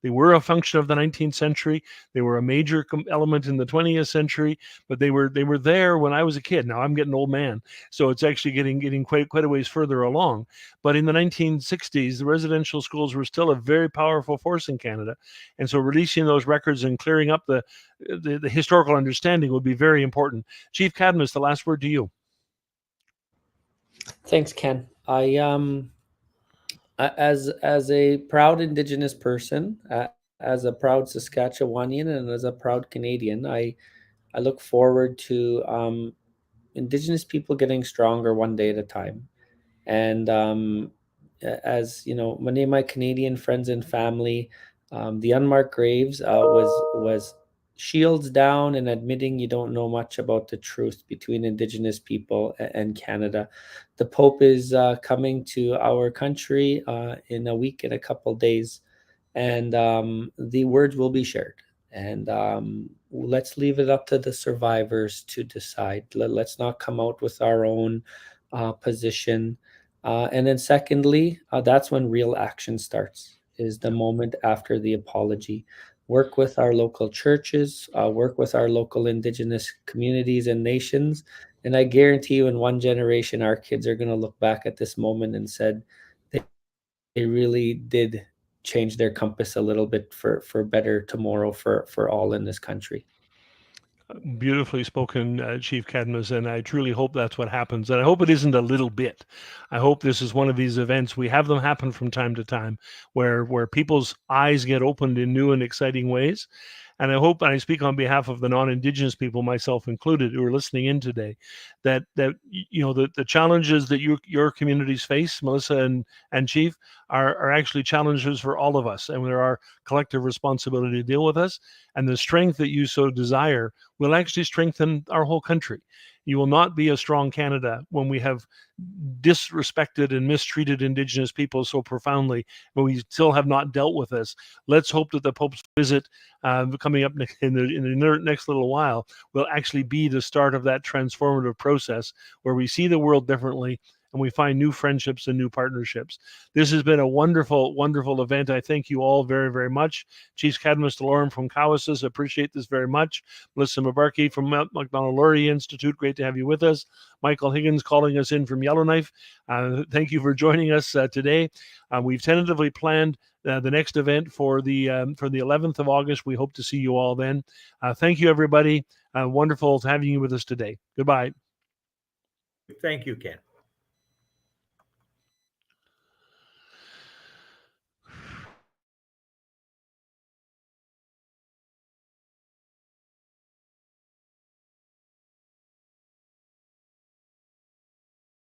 they were a function of the 19th century. They were a major element in the 20th century, but they were there when I was a kid. Now I'm getting an old man, so it's actually getting quite a ways further along. But in the 1960s, the residential schools were still a very powerful force in Canada. And so releasing those records and clearing up the historical understanding would be very important. Chief Cadmus, the last word to you. Thanks, Ken. As a proud Indigenous person, as a proud Saskatchewanian, and as a proud Canadian, I look forward to Indigenous people getting stronger one day at a time. And as many of my Canadian friends and family, the unmarked graves was shields down and admitting you don't know much about the truth between Indigenous people and Canada. The Pope is coming to our country in a week and a couple of days, and the words will be shared. And let's leave it up to the survivors to decide. Let's not come out with our own position. And then secondly, that's when real action starts, is the moment after the apology. Work with our local churches, work with our local Indigenous communities and nations. And I guarantee you in one generation, our kids are going to look back at this moment and said they really did change their compass a little bit for better tomorrow for all in this country. Beautifully spoken, Chief Cadmus, and I truly hope that's what happens. And I hope it isn't a little bit. I hope this is one of these events. We have them happen from time to time where people's eyes get opened in new and exciting ways. And I hope, and I speak on behalf of the non-Indigenous people, myself included, who are listening in today, that the challenges that your communities face, Melissa and Chief, are actually challenges for all of us, and there are collective responsibility to deal with us. And the strength that you so desire will actually strengthen our whole country. You will not be a strong Canada when we have disrespected and mistreated Indigenous people so profoundly, but we still have not dealt with this. Let's hope that the Pope's visit coming up in the next little while will actually be the start of that transformative process where we see the world differently and we find new friendships and new partnerships. This has been a wonderful, wonderful event. I thank you all very, very much. Chief Cadmus Delorme from Cowessess, appreciate this very much. Melissa Mbarki from Macdonald-Laurier Institute, great to have you with us. Michael Higgins calling us in from Yellowknife. Thank you for joining us today. We've tentatively planned the next event for the 11th of August. We hope to see you all then. Thank you, everybody. Wonderful having you with us today. Goodbye. Thank you, Ken.